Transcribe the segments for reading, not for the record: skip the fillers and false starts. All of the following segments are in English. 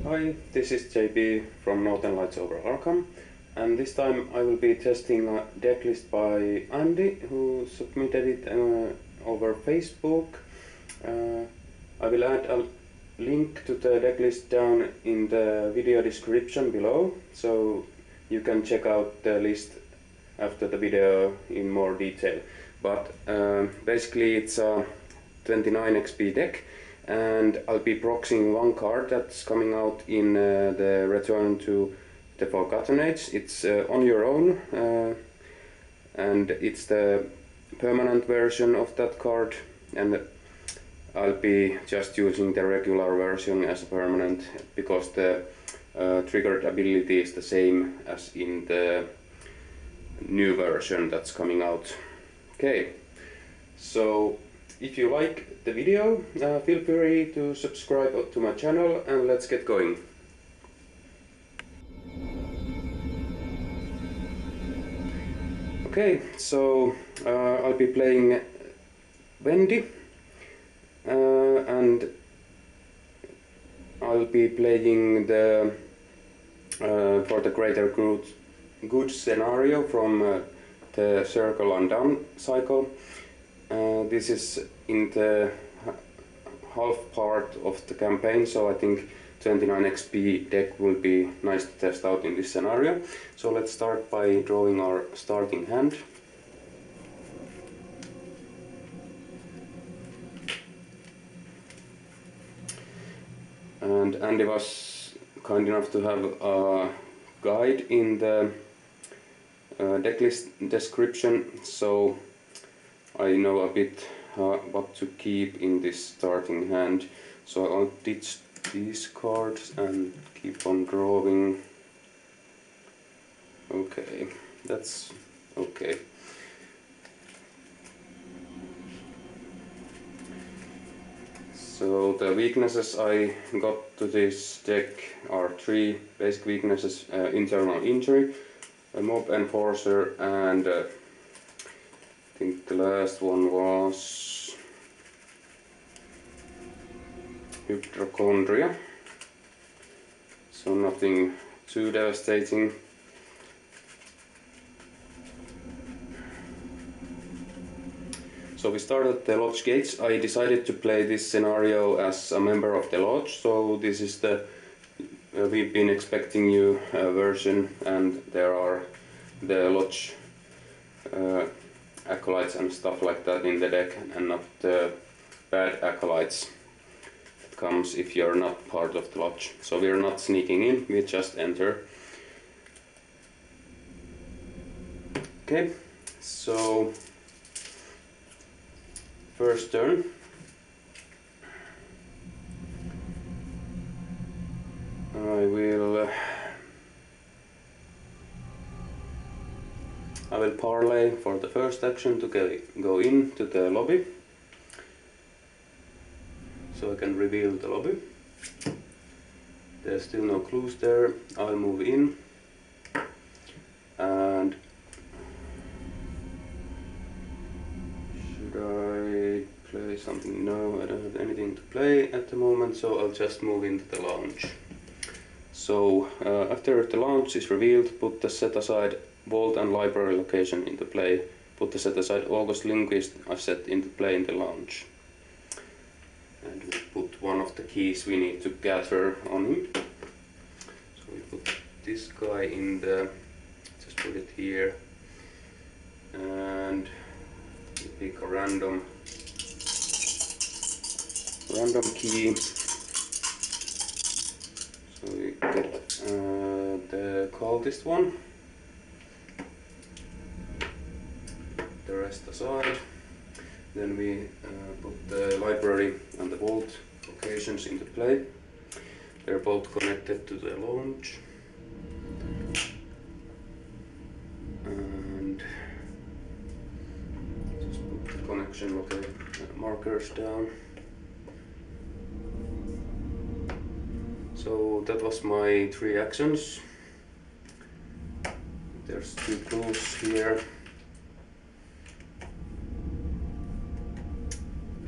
Hi, this is JP from Northern Lights over Arkham, and this time I will be testing a decklist by Andy, who submitted it over Facebook. I will add a link to the decklist down in the video description below, so you can check out the list after the video in more detail. But basically it's a 29 XP deck, and I'll be proxying one card that's coming out in the Return to the Forgotten Age. It's on your own, and it's the permanent version of that card, and I'll be just using the regular version as a permanent because the triggered ability is the same as in the new version that's coming out. Okay, so if you like the video, feel free to subscribe to my channel, and let's get going. Okay, so I'll be playing Wendy, and I'll be playing the for the greater good scenario from the Circle and Down cycle. This is in the half part of the campaign, so I think 29 XP deck will be nice to test out in this scenario. So let's start by drawing our starting hand. And Andy was kind enough to have a guide in the decklist description, so I know a bit what to keep in this starting hand. So I'll ditch these cards and keep on drawing. Okay, that's okay. So the weaknesses I got to this deck are three basic weaknesses: internal injury, a mob enforcer, and I think the last one was hypochondria, so nothing too devastating. So we started the lodge gates. I decided to play this scenario as a member of the lodge, so this is the we've been expecting you version, and there are the lodge acolytes and stuff like that in the deck, and not the bad acolytes that comes if you're not part of the lodge. So we're not sneaking in, we just enter. Okay, so first turn. I will parlay for the first action to go into the lobby, so I can reveal the lobby. There's still no clues there. I'll move in, and should I play something? No, I don't have anything to play at the moment, so I'll just move into the lounge. So after the lounge is revealed, put the set aside vault and library location into play. Put the set aside August Linguist asset into play in the lounge. And we put one of the keys we need to gather on him. So we put this guy in the, just put it here, and we pick a random key. So we get the cultist one. The rest aside. Then we put the library and the vault locations into play. They're both connected to the lounge. And just put the connection markers down. So that was my three actions. There's two clues here.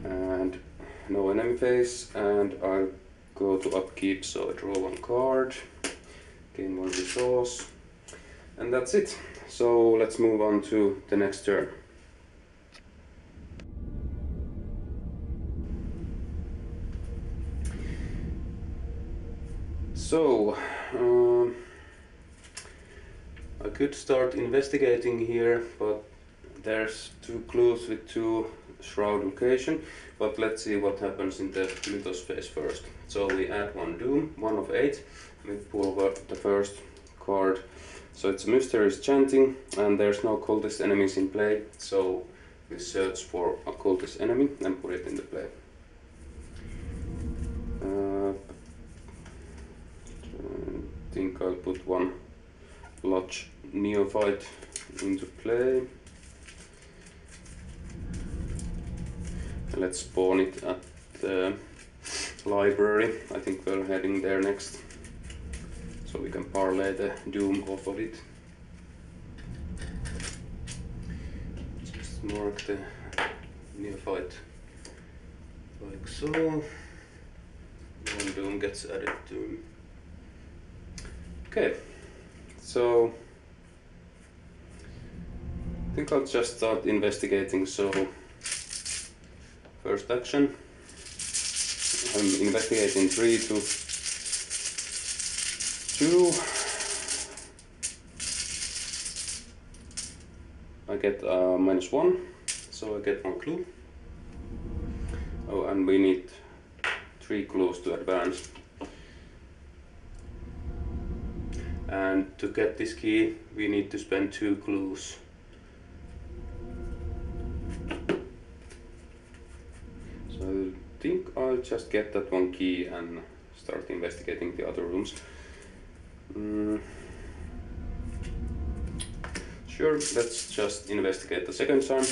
And no enemy phase, and I'll go to upkeep, so I draw one card, gain one resource, and that's it. So let's move on to the next turn. So I could start investigating here, but there's 2 clues with 2 shroud location, but let's see what happens in the mythos phase first. So we add 1 doom, 1 of 8, we pull the first card. So it's a mysterious chanting, and there's no cultist enemies in play, so we search for a cultist enemy and put it into play. I think I'll put 1 Lodge Neophyte into play. Let's spawn it at the library. I think we're heading there next, so we can parlay the doom off of it. Just mark the neophyte like so. 1 doom gets added to. Okay, so I think I'll just start investigating. So first action, I'm investigating 3 to 2. I get -1, so I get 1 clue. Oh, and we need 3 clues to advance. And to get this key, we need to spend 2 clues. So I think I'll just get that 1 key and start investigating the other rooms. Sure, let's just investigate the second time.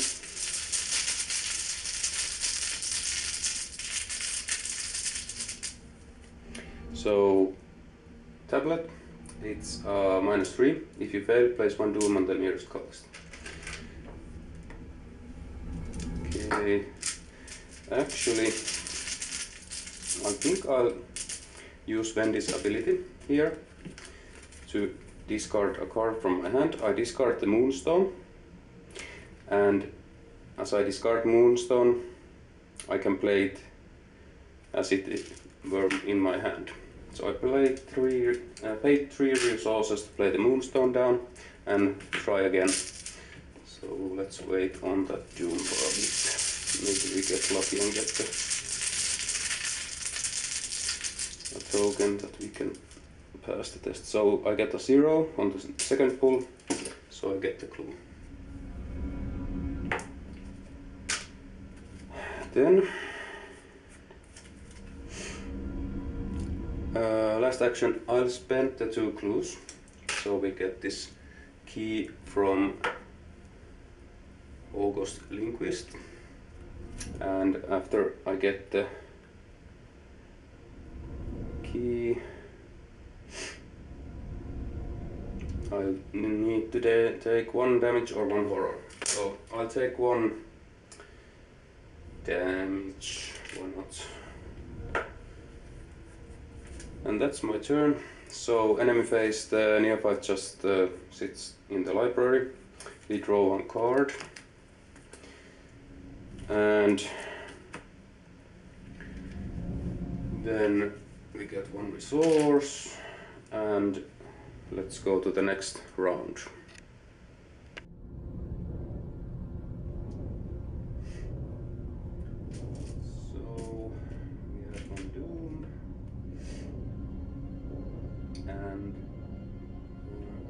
So, tablet, it's -3. If you fail, place 1 doom on the nearest cost. Okay, actually, I think I'll use Wendy's ability here to discard a card from my hand. I discard the Moonstone, and as I discard Moonstone, I can play it as it were in my hand. So I paid 3 resources to play the Moonstone down and try again. So let's wait on that doom for a bit. Maybe we get lucky and get a token that we can pass the test. So I get a 0 on the second pull, so I get the clue. Then last action, I'll spend the 2 clues, so we get this key from August Linguist, and after I get the key, I need to take 1 damage or 1 horror. So I'll take 1 damage, why not? And that's my turn. So enemy phase, the neophyte just sits in the library. We draw 1 card. And then we get 1 resource, and let's go to the next round. So we have 1 doom, and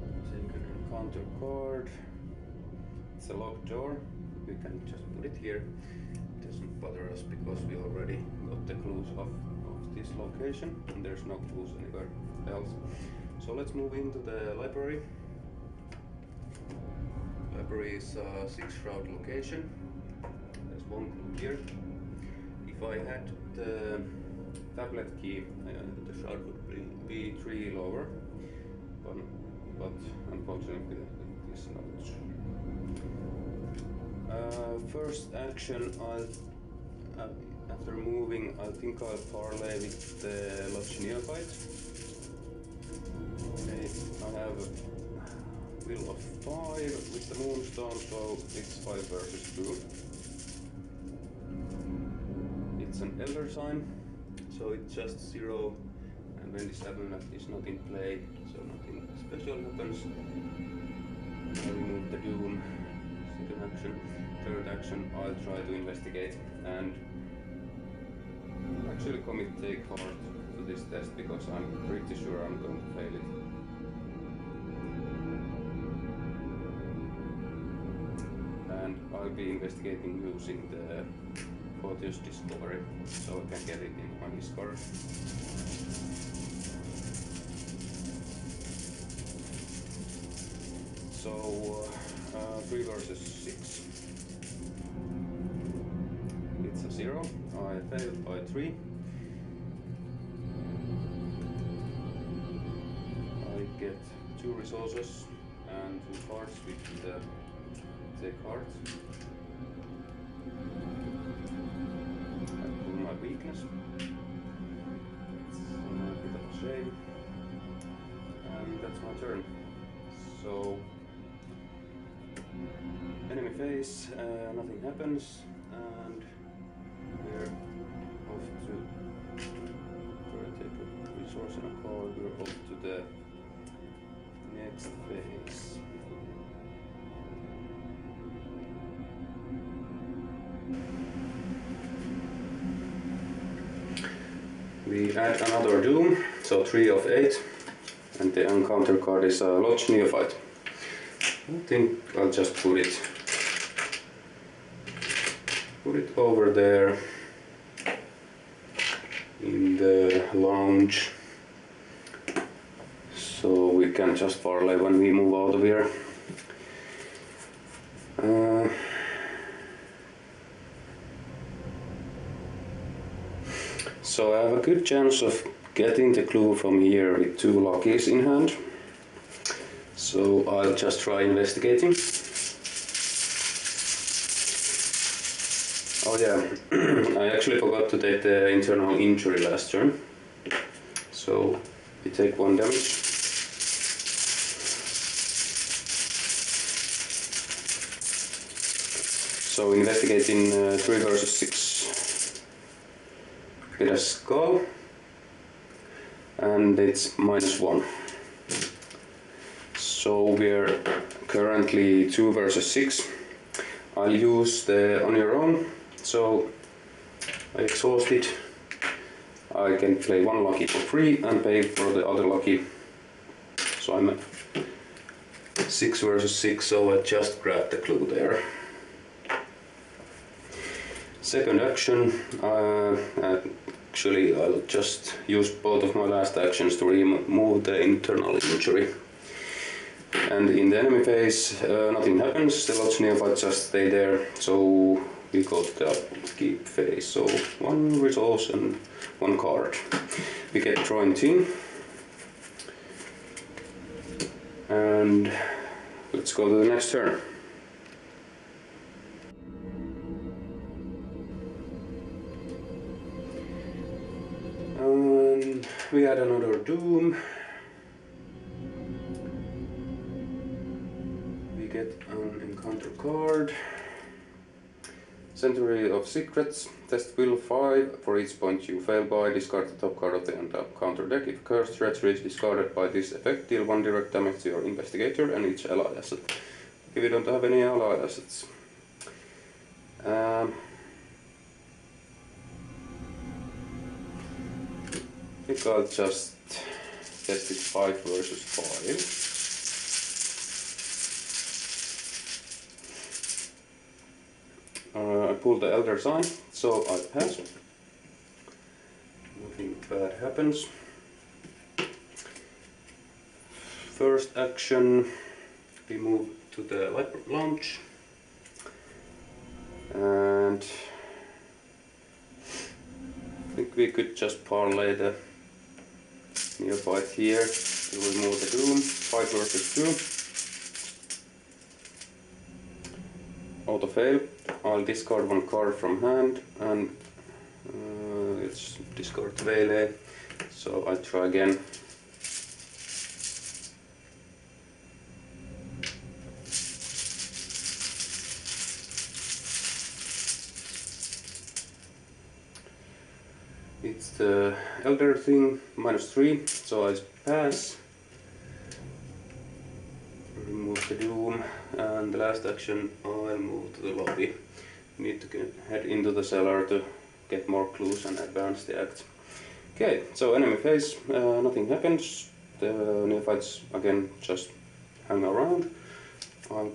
we'll take an encounter card. It's a locked door. We can just put it here. It doesn't bother us because we already got the clues of this location, and there's no clues anywhere else. So let's move into the library. Library is a 6 shroud location. There's 1 clue here. If I had the tablet key, the shroud would be 3 lower, but unfortunately it is not. First action, After moving, I think I'll parlay with the Lodge Neophyte. Okay, I have a wheel of 5 with the Moonstone, so it's 5 versus 2. It's an Elder Sign, so it's just 0, and when this amulet is not in play, so nothing special happens. I remove the Doom. Second action. Third action, I'll try to investigate and actually commit take heart to this test because I'm pretty sure I'm going to fail it. And I'll be investigating using the Fortius Discovery so I can get it in my discard. So 3 versus 6. It's a 0. I failed by 3. I get 2 resources and 2 cards with the take card. I pull my weakness. It's a bit of a shame. And that's my turn. So enemy phase, nothing happens, and we're off to take a resource and a card. We're off to the next phase. We add another Doom, so 3 of 8, and the encounter card is a Lodge Neophyte. I think I'll just put it over there in the lounge, so we can just parlay when we move out of here. So I have a good chance of getting the clue from here with 2 luckies in hand. So I'll just try investigating. Oh yeah, I actually forgot to take the internal injury last turn. So we take 1 damage. So investigating 3 versus 6. Get a skull. And it's -1. So we're currently 2 versus 6. I'll use the on your own. So I exhaust it. I can play 1 lucky for free and pay for the other lucky. So I'm at 6 versus 6, so I just grabbed the clue there. Second action, actually I'll just use both of my last actions to remove the internal injury. And in the enemy phase, nothing happens, the Lodge Neophyte just stay there, so we go to the upkeep phase. So 1 resource and 1 card. We get drawing team. And let's go to the next turn. And we had another Doom. Get an encounter card. Century of Secrets. Test will 5. For each point you fail by, discard the top card of the encounter deck. If cursed treachery is discarded by this effect, deal 1 direct damage to your investigator and each allied asset. If you don't have any allied assets. I think I'll just test it 5 versus 5. I pulled the Elder Sign, so I pass. Nothing bad happens. First action, we move to the lounge. And I think we could just parlay the Neophyte here to remove the Doom. 5 versus 2. Auto fail. I'll discard 1 card from hand and let's discard Veile. So I try again. It's the elder thing, -3, so I pass. Remove the Doom, and the last action I move to the lobby. Need to head into the cellar to get more clues and advance the act. Okay, so enemy phase, nothing happens. The neophytes again just hang around. I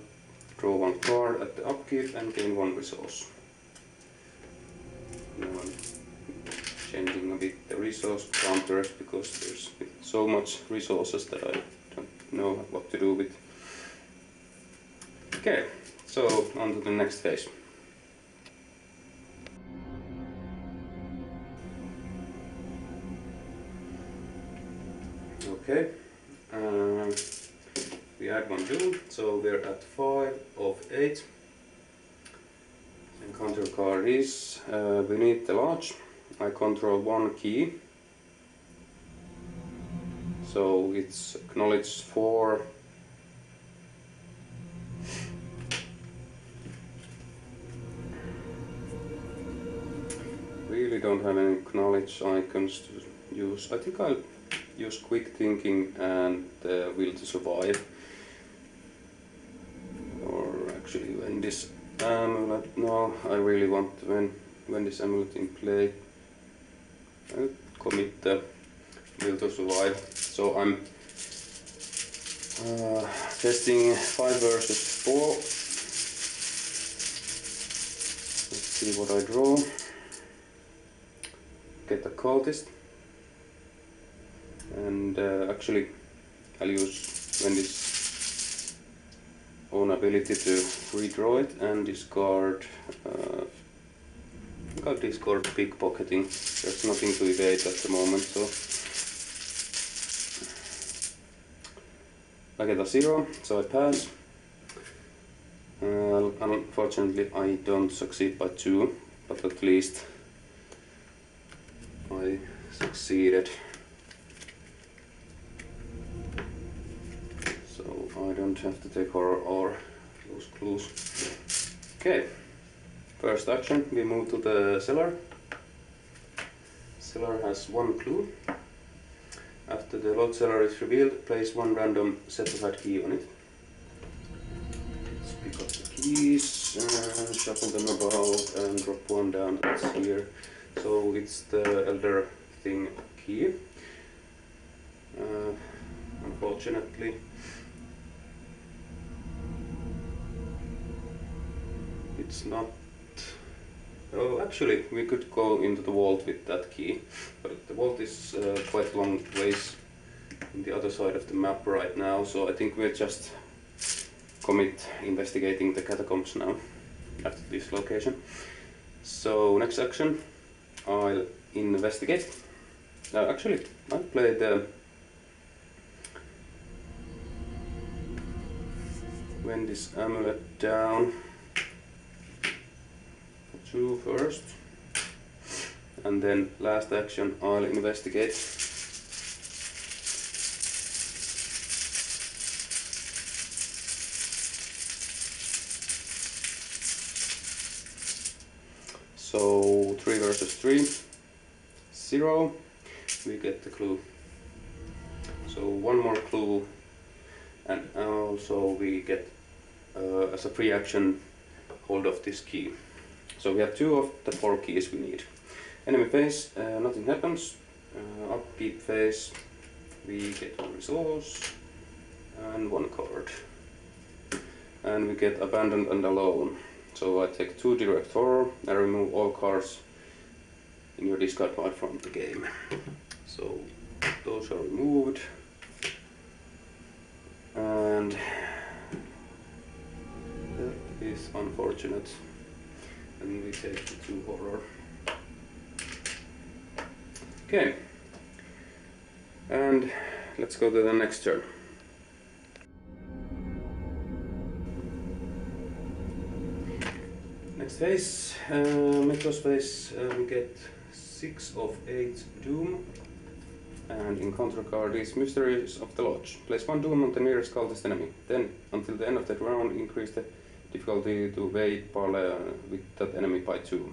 draw 1 card at the upkeep and gain 1 resource. Now I'm changing a bit the resource counters because there's so much resources that I don't know what to do with. Okay, so on to the next phase. Okay, we add 1 doom, so we're at 5 of 8. Encounter card is beneath the large. I control 1 key, so it's acknowledged 4. Really don't have any knowledge icons to use. I think I'll use quick thinking and will to survive. Or actually Wendy's amulet. No, I really want Wendy's amulet in play. I'll commit the will to survive. So I'm testing 5 versus 4. Let's see what I draw. Get a cultist, and actually I'll use Wendy's own ability to redraw it and discard. I'll discard pickpocketing. There's nothing to evade at the moment, so I get a 0, so I pass. Unfortunately, I don't succeed by 2, but at least I succeeded, so I don't have to take horror or lose clues. Okay, first action, we move to the cellar. Cellar has 1 clue. After the load cellar is revealed, place 1 random set-aside key on it. Let's pick up the keys, shuffle them about and drop 1 down. That's here. So it's the elder thing key. Unfortunately, it's not. Oh, actually, we could go into the vault with that key, but the vault is quite long ways on the other side of the map right now. So I think we'll just commit investigating the catacombs now at this location. So next action, I'll investigate. Actually, I played Wendy's amulet down. 2 first, and then last action I'll investigate. So 3 versus 3, 0, we get the clue. So 1 more clue, and also we get as a free action hold of this key. So we have 2 of the 4 keys we need. Enemy phase, nothing happens. Upkeep phase, we get 1 resource and 1 card. And we get abandoned and alone. So I take 2 direct horror and remove all cards in your discard pile from the game. So those are removed. And that is unfortunate. And we take the 2 horror. Okay. And let's go to the next turn. Next phase, Metro's phase, we get 6 of 8 Doom. And encounter card is Mysteries of the Lodge. Place 1 Doom on the nearest cultist enemy. Then, until the end of that round, increase the difficulty to wait parley with that enemy by 2.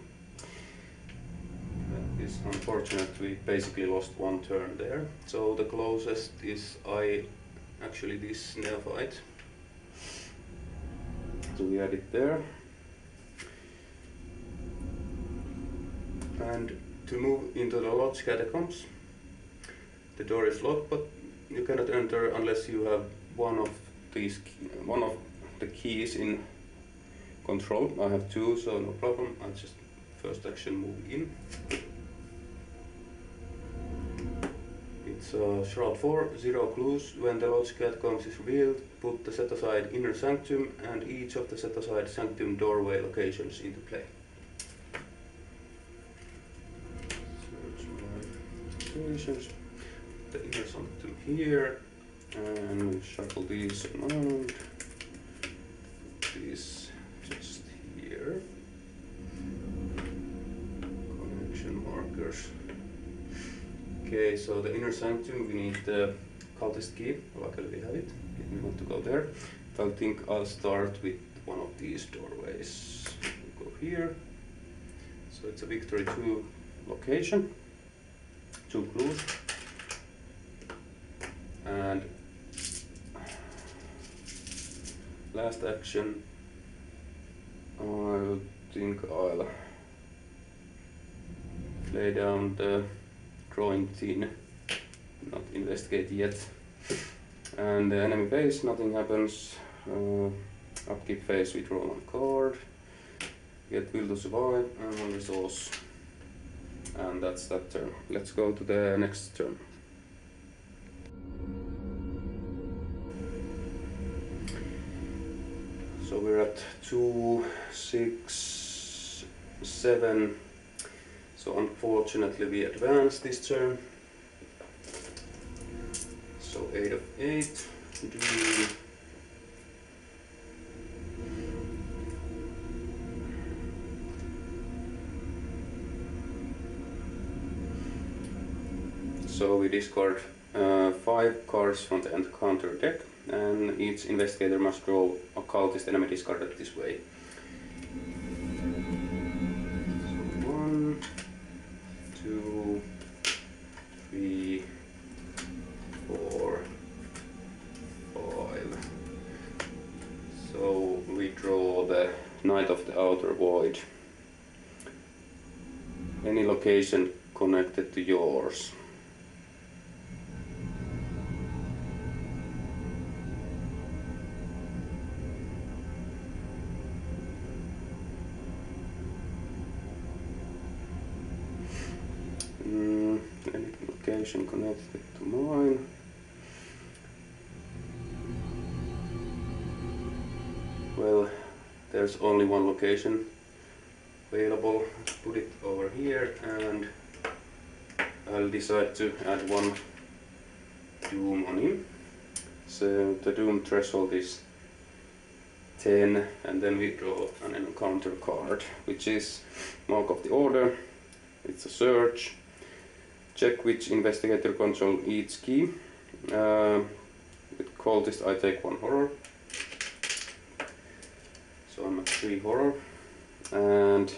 That is unfortunate, we basically lost 1 turn there. So the closest is actually this neophyte. So we add it there. And to move into the Lodge Catacombs, the door is locked, but you cannot enter unless you have one of the keys in control. I have 2, so no problem. I'll just first action move in. It's Shroud 4, 0 clues. When the Lodge Catacombs is revealed, put the set aside Inner Sanctum and each of the set aside Sanctum doorway locations into play. Search my locations. The Inner Sanctum here, and we shuffle these around. Put these just here. Connection markers. Okay, so the Inner Sanctum, we need the cultist key. Luckily we have it. We want to go there. I think I'll start with one of these doorways. We'll go here. So it's a Victory 2 location. 2 clues. And last action, I think I'll lay down the drawing tin, not investigate yet. And the enemy phase, nothing happens. Upkeep phase, we draw 1 card, get Will to Survive and 1 resource. And that's that turn. Let's go to the next turn. So we're at 2, 6, 7. So unfortunately we advance this turn. So 8 of 8. So we discard 5 cards from the encounter deck, and each investigator must draw a cultist enemy discarded this way. So 1, 2, 3, 4, 5. So we draw the Knight of the Outer Void. Any location connected to yours. Any location connected to mine. Well, there's only 1 location available. Put it over here, and I'll decide to add 1 Doom on him. So the Doom threshold is 10, and then we draw an encounter card, which is Mark of the Order. It's a search. Check which investigator control each key. With cultist I take 1 horror. So I'm at 3 horror. And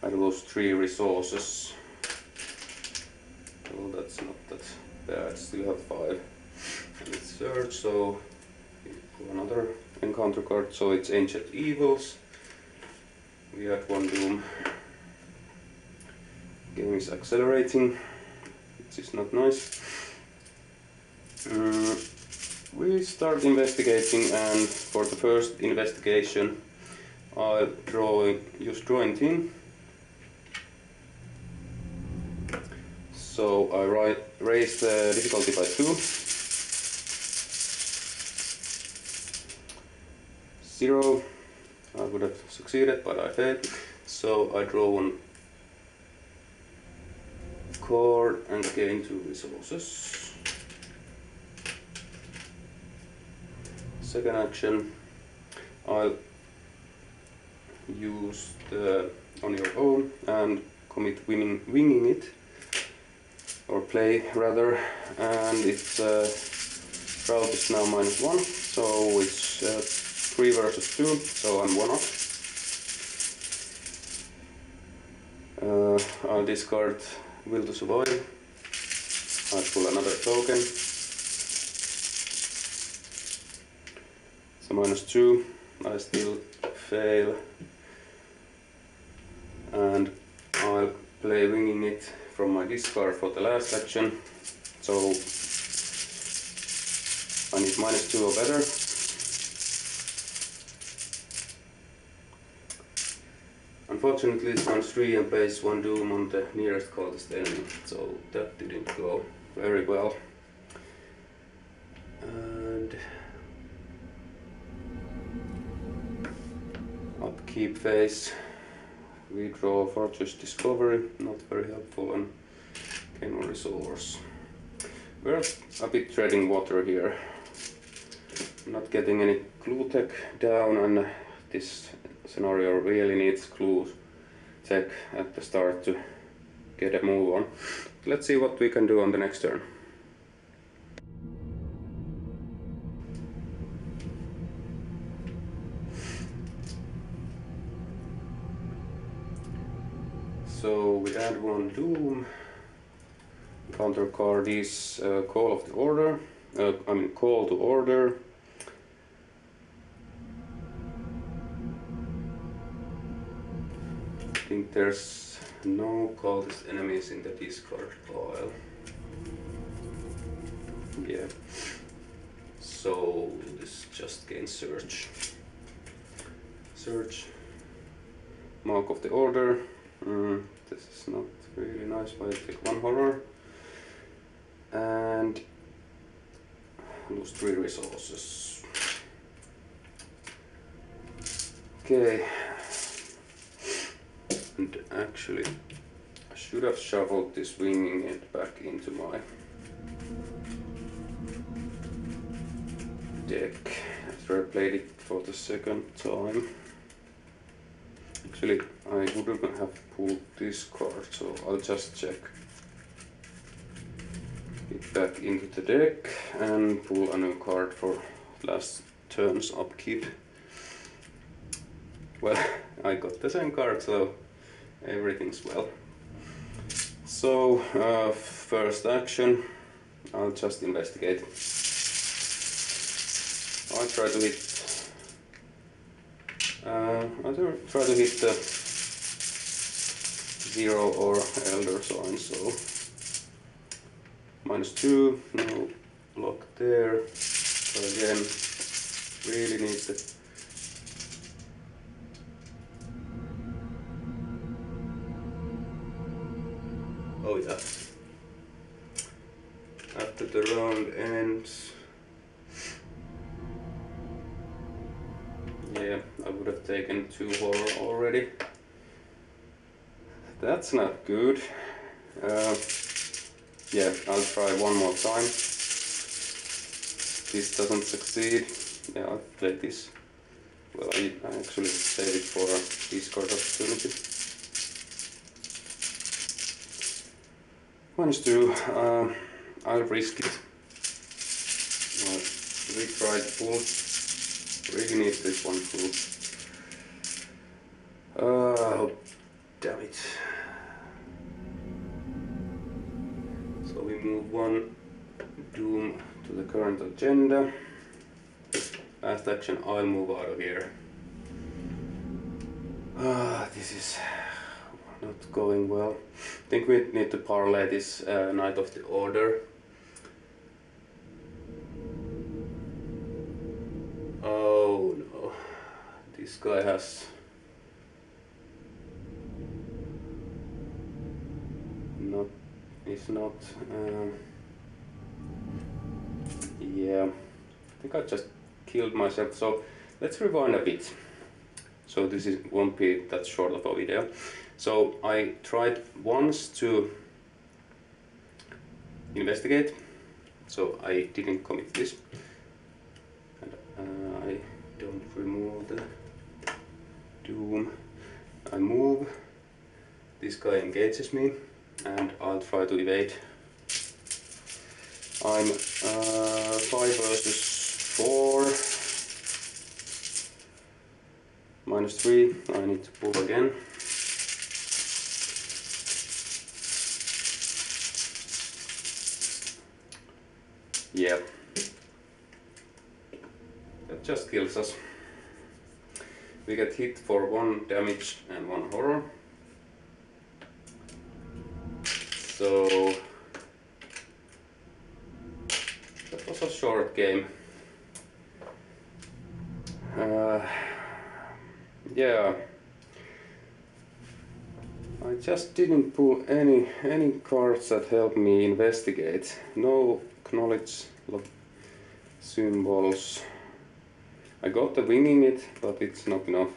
I lose 3 resources. Well, that's not that bad, still have 5. And it's search, so another encounter card, so it's Ancient Evils. We add 1 Doom. Game is accelerating, which is not nice. We start investigating, and for the first investigation I'll use drawing tin. So I raise the difficulty by 2. 0. I would have succeeded, but I failed. So I draw 1 card and gain 2 resources. Second action, I'll use the on your own and commit winging it, or play rather, and its route is now -1, so it's 3 versus 2, so I'm 1 up. I'll discard Will to Survive. I'll pull another token. So -2, I still fail, and I'll play winging it from my discard for the last action, so I need -2 or better. Unfortunately, it runs 3 and plays 1 Doom on the nearest closest enemy, so that didn't go very well. And upkeep phase, we draw Fortress Discovery, not very helpful, and gain 1 resource. We're a bit treading water here, not getting any clue tech down, and this scenario really needs clue tech at the start to get a move on. Let's see what we can do on the next turn. So we add 1 Doom. Counter card is Call of the Order. Call to Order. I think there's no cultist enemies in the discard pile. Yeah. So this just gains search. Search. Mark of the Order. This is not really nice, but I take 1 horror. And lose 3 resources. Okay. And actually, I should have shuffled this winging it back into my deck after I played it for the second time. Actually, I wouldn't have pulled this card, so I'll just check it back into the deck and pull a new card for last turn's upkeep. Well, I got the same card, so everything's well. So, first action, I'll just investigate. I'll try to hit the 0 or Elder Sign, so -2, no block there. So again, really need the oh yeah. After the round ends, yeah, I would have taken 2 horror already. That's not good. Yeah, I'll try 1 more time. This doesn't succeed. Yeah, I'll play this. Well, I actually save it for a discard opportunity. -2. I'll risk it. I'll retry the pull. Really need this 1 pull. Oh, damn it. So we move 1 Doom to the current agenda. Last action, I'll move out of here. This is not going well. I think we need to parlay this Knight of the Order. Oh no, this guy has not. It's not. Yeah, I think I just killed myself. So let's rewind a bit. So this won't be that short of a video. So I tried once to investigate, so I didn't commit this, and I don't remove the Doom. I move, This guy engages me and I'll try to evade. I'm 5 versus 4. -3. I need to pull again. Yeah. That just kills us. We get hit for 1 damage and 1 horror. So that was a short game. Yeah, I just didn't pull any cards that help me investigate. No knowledge symbols. I got the winging it, but it's not enough.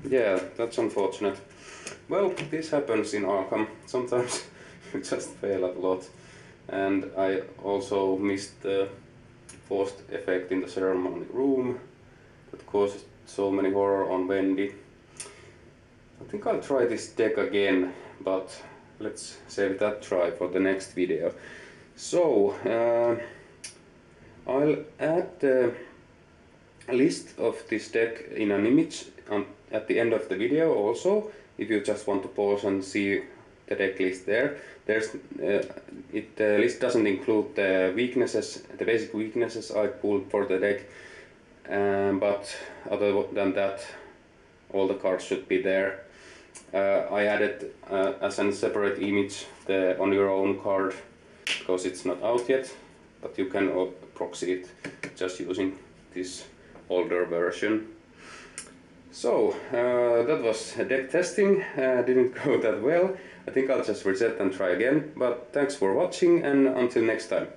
Yeah, that's unfortunate. Well, this happens in Arkham. Sometimes you just fail a lot. And I also missed the forced effect in the ceremony room that caused so many horror on Wendy. I think I'll try this deck again, but let's save that try for the next video. So, I'll add the list of this deck in an image at the end of the video also, if you just want to pause and see the deck list there. The list doesn't include the weaknesses, the basic weaknesses I pulled for the deck, but other than that, all the cards should be there. I added as a separate image the on your own card, because it's not out yet, but you can proxy it just using this older version. So that was deck testing. Didn't go that well. I think I'll just reset and try again, but thanks for watching and until next time.